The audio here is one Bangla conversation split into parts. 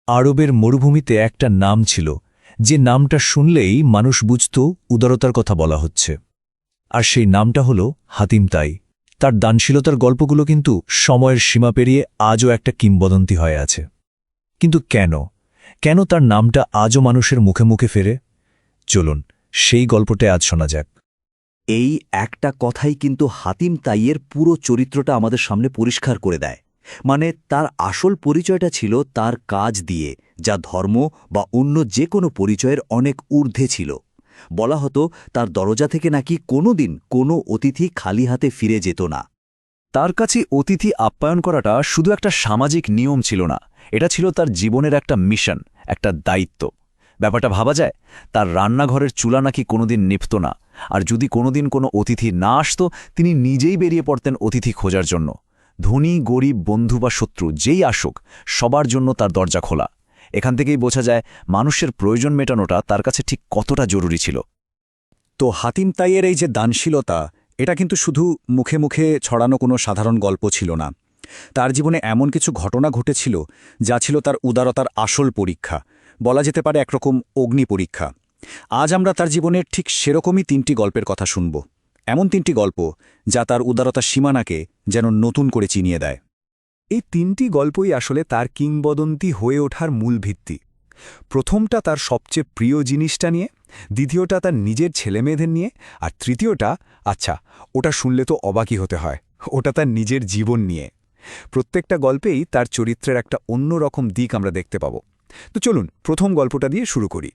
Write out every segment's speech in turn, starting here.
আরবের মরুভূমিতে একটা নাম ছিল, যে নামটা শুনলেই মানুষ বুঝত উদারতার কথা বলা হচ্ছে। আর সেই নামটা হল হাতিম তাই। তার দানশীলতার গল্পগুলো কিন্তু সময়ের সীমা পেরিয়ে আজও একটা কিংবদন্তি হয়ে আছে। কিন্তু কেন তার নামটা আজও মানুষের মুখে মুখে ফেরে? চলুন সেই গল্পটাই আজ শোনা যাক। এই একটা কথাই কিন্তু হাতিম তাইয়ের পুরো চরিত্রটা আমাদের সামনে পরিষ্কার করে দেয়। মানে তার আসল পরিচয়টা ছিল তার কাজ দিয়ে, যা ধর্ম বা অন্য যে কোনো পরিচয়ের অনেক ঊর্ধ্বে ছিল। বলা হতো তার দরজা থেকে নাকি কোনোদিন কোনো অতিথি খালি হাতে ফিরে যেত না। তার কাছে অতিথি আপ্যায়ন করাটা শুধু একটা সামাজিক নিয়ম ছিল না, এটা ছিল তার জীবনের একটা মিশন, একটা দায়িত্ব। ব্যাপারটা ভাবা যায়, তার রান্নাঘরের চুলা নাকি কোনোদিন নিভত না, আর যদি কোনোদিন কোনো অতিথি না আসত, তিনি নিজেই বেরিয়ে পড়তেন অতিথি খোঁজার জন্য। ধনী গরিব বন্ধু বা শত্রু যেই আসুক, সবার জন্য তার দরজা খোলা। এখান থেকেই বোঝা যায় মানুষের প্রয়োজন মেটানোটা তার কাছে ঠিক কতটা জরুরি ছিল। তো হাতিম তাইয়ের এই যে দানশীলতা, এটা কিন্তু শুধু মুখে মুখে ছড়ানো কোনো সাধারণ গল্প ছিল না। তার জীবনে এমন কিছু ঘটনা ঘটেছিল যা ছিল তার উদারতার আসল পরীক্ষা, বলা যেতে পারে একরকম অগ্নি পরীক্ষা। আজ আমরা তার জীবনের ঠিক সেরকমই 3টি গল্পের কথা শুনব, এমন 3টি গল্প যা তার উদারতার সীমানাকে যেন নতুন করে চিনিয়ে দেয়। এই 3টি গল্পই আসলে তার কিংবদন্তি হয়ে ওঠার মূল ভিত্তি। প্রথমটা তার সবচেয়ে প্রিয় জিনিসটা নিয়ে, দ্বিতীয়টা তার নিজের ছেলেমেয়েদের নিয়ে, আর তৃতীয়টা, আচ্ছা ওটা শুনলে তো অবাকই হতে হয়, ওটা তার নিজের জীবন নিয়ে। প্রত্যেকটা গল্পেই তার চরিত্রের একটা অন্যরকম দিক আমরা দেখতে পাব। তো চলুন প্রথম গল্পটা দিয়ে শুরু করি।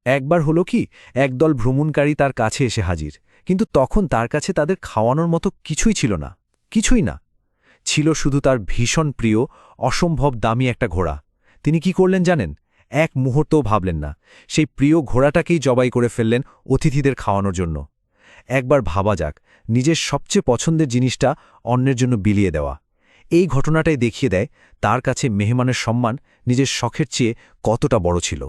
একবার হলো কি, একদল ভ্রমণকারী তার কাছে এসে হাজির, কিন্তু তখন তার কাছে তাদের খাওয়ানোর মতো কিছুই ছিল না, কিছুই না। ছিল শুধু তার ভীষণ প্রিয়, অসম্ভব দামি একটা ঘোড়া। তিনি কি করলেন জানেন? এক মুহূর্তও ভাবলেন না, সেই প্রিয় ঘোড়াটাকেই জবাই করে ফেললেন অতিথিদের খাওয়ানোর জন্য। একবার ভাবা যাক, নিজের সবচেয়ে পছন্দের জিনিসটা অন্যের জন্য বিলিয়ে দেওয়া। এই ঘটনাটাই দেখিয়ে দেয় তার কাছে মেহমানের সম্মান নিজের শখের চেয়ে কতটা বড় ছিল।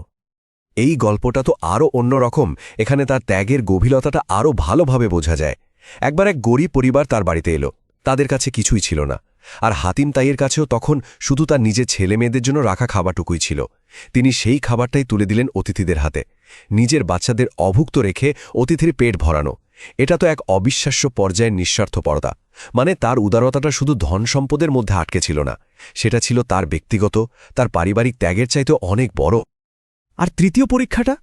এই গল্পটা তো আরও অন্যরকম, এখানে তার ত্যাগের গভীরতাটা আরও ভালোভাবে বোঝা যায়। একবার এক গরিব পরিবার তার বাড়িতে এলো, তাদের কাছে কিছুই ছিল না, আর হাতিম তাইয়ের কাছেও তখন শুধু তার নিজের ছেলেমেয়েদের জন্য রাখা খাবারটুকুই ছিল। তিনি সেই খাবারটাই তুলে দিলেন অতিথিদের হাতে, নিজের বাচ্চাদের অভুক্ত রেখে অতিথির পেট ভরানো। এটা তো এক অবিশ্বাস্য পর্যায়ের নিঃস্বার্থপরতা। মানে তার উদারতাটা শুধু ধন সম্পদের মধ্যে আটকে ছিল না, সেটা ছিল তার ব্যক্তিগত, তার পারিবারিক ত্যাগের চাইতেও অনেক বড়। আর তৃতীয় পরীক্ষাটা,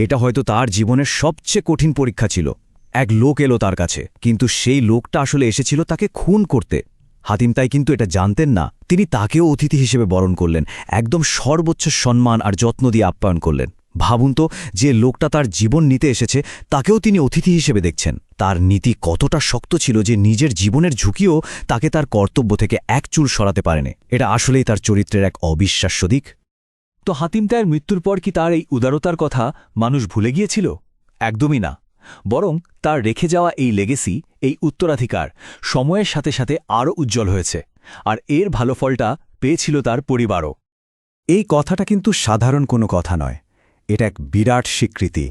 এটা হয়তো তার জীবনের সবচেয়ে কঠিন পরীক্ষা ছিল। এক লোক এলো তার কাছে, কিন্তু সেই লোকটা আসলে এসেছিল তাকে খুন করতে। হাতিম তাই কিন্তু এটা জানতেন না। তিনি তাকেও অতিথি হিসেবে বরণ করলেন, একদম সর্বোচ্চ সম্মান আর যত্ন দিয়ে আপ্যায়ন করলেন। ভাবুন তো, যে লোকটা তার জীবন নিতে এসেছে, তাকেও তিনি অতিথি হিসেবে দেখছেন। তার নীতি কতটা শক্ত ছিল যে নিজের জীবনের ঝুঁকিও তাকে তার কর্তব্য থেকে এক চুল সরাতে পারেনি। এটা আসলেই তার চরিত্রের এক অবিশ্বাস্য দিক। তো হাতিম তাইয়ের মৃত্যুর পর কি তার এই উদারতার কথা মানুষ ভুলে গিয়েছিল? একদমই না। বরং তার রেখে যাওয়া এই লেগেসি, এই উত্তরাধিকার সময়ের সাথে সাথে আরও উজ্জ্বল হয়েছে, আর এর ভালো ফলটা পেয়েছিল তার পরিবারও। এই কথাটা কিন্তু সাধারণ কোনো কথা নয়, এটা এক বিরাট স্বীকৃতি।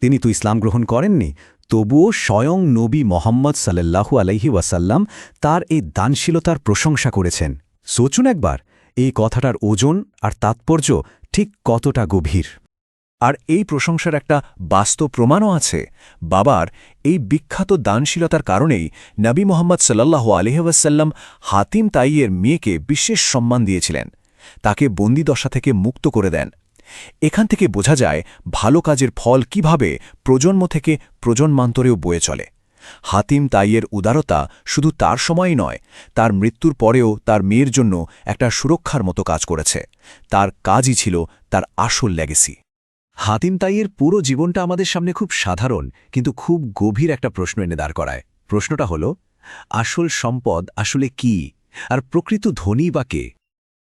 তিনি তো ইসলাম গ্রহণ করেননি, তবুও স্বয়ং নবী মোহাম্মদ সাল্লাল্লাহু আলাইহি ওয়াসাল্লাম তার এই দানশীলতার প্রশংসা করেছেন। সোচুন একবার, এই কথাটার ওজন আর তাৎপর্য ঠিক কতটা গভীর। আর এই প্রশংসার একটা বাস্তব প্রমাণও আছে। বাবার এই বিখ্যাত দানশীলতার কারণেই নবী মোহাম্মদ সাল্লাল্লাহু আলাইহি ওয়াসাল্লাম হাতিম তাইয়ের মেয়েকে বিশেষ সম্মান দিয়েছিলেন, তাকে বন্দিদশা থেকে মুক্ত করে দেন। এখান থেকে বোঝা যায় ভালো কাজের ফল কিভাবে প্রজন্ম থেকে প্রজন্মান্তরেও বয়ে চলে। হাতিম তাইয়ের উদারতা শুধু তার সময়ই নয়, তার মৃত্যুর পরেও তার মেয়ের জন্য একটা সুরক্ষার মতো কাজ করেছে। তার কাজই ছিল তার আসল লেগেসি। হাতিম তাইয়ের পুরো জীবনটা আমাদের সামনে খুব সাধারণ কিন্তু খুব গভীর একটা প্রশ্ন এনে দাঁড় করায়। প্রশ্নটা হলো, আসল সম্পদ আসলে কি, আর প্রকৃত ধনী বা কে?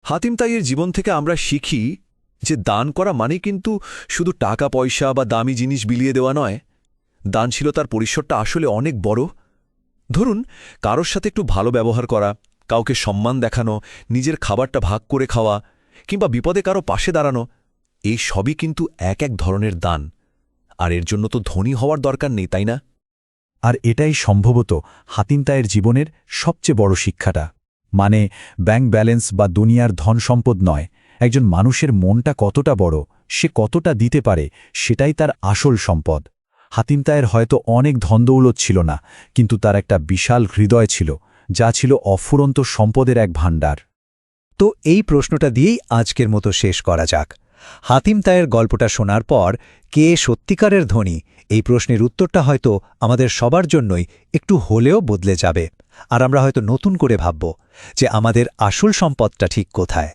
হাতিম তাইয়ের জীবন থেকে আমরা শিখি যে দান করা মানে কিন্তু শুধু টাকা পয়সা বা দামি জিনিস বিলিয়ে দেওয়া নয়। দানশীলতার পরিসরটা আসলে অনেক বড়। ধরুন, কারোর সাথে একটু ভালো ব্যবহার করা, কাউকে সম্মান দেখানো, নিজের খাবারটা ভাগ করে খাওয়া, কিংবা বিপদে কারো পাশে দাঁড়ানো, এই সবই কিন্তু এক এক ধরনের দান। আর এর জন্য তো ধনী হওয়ার দরকার নেই, তাই না? আর এটাই সম্ভবত হাতিম তাইয়ের জীবনের সবচেয়ে বড় শিক্ষাটা। মানে ব্যাংক ব্যালেন্স বা দুনিয়ার ধন সম্পদ নয়, একজন মানুষের মনটা কতটা বড়, সে কতটা দিতে পারে, সেটাই তার আসল সম্পদ। হাতিম তাইয়ের হয়তো অনেক ধনদৌলত ছিল না, কিন্তু তার একটা বিশাল হৃদয় ছিল, যা ছিল অফুরন্ত সম্পদের এক ভাণ্ডার। তো এই প্রশ্নটা দিয়েই আজকের মতো শেষ করা যাক। হাতিম তাইয়ের গল্পটা শোনার পর কে সত্যিকারের ধনী, এই প্রশ্নের উত্তরটা হয়তো আমাদের সবার জন্যই একটু হলেও বদলে যাবে, আর আমরা হয়তো নতুন করে ভাবব যে আমাদের আসল সম্পদটা ঠিক কোথায়।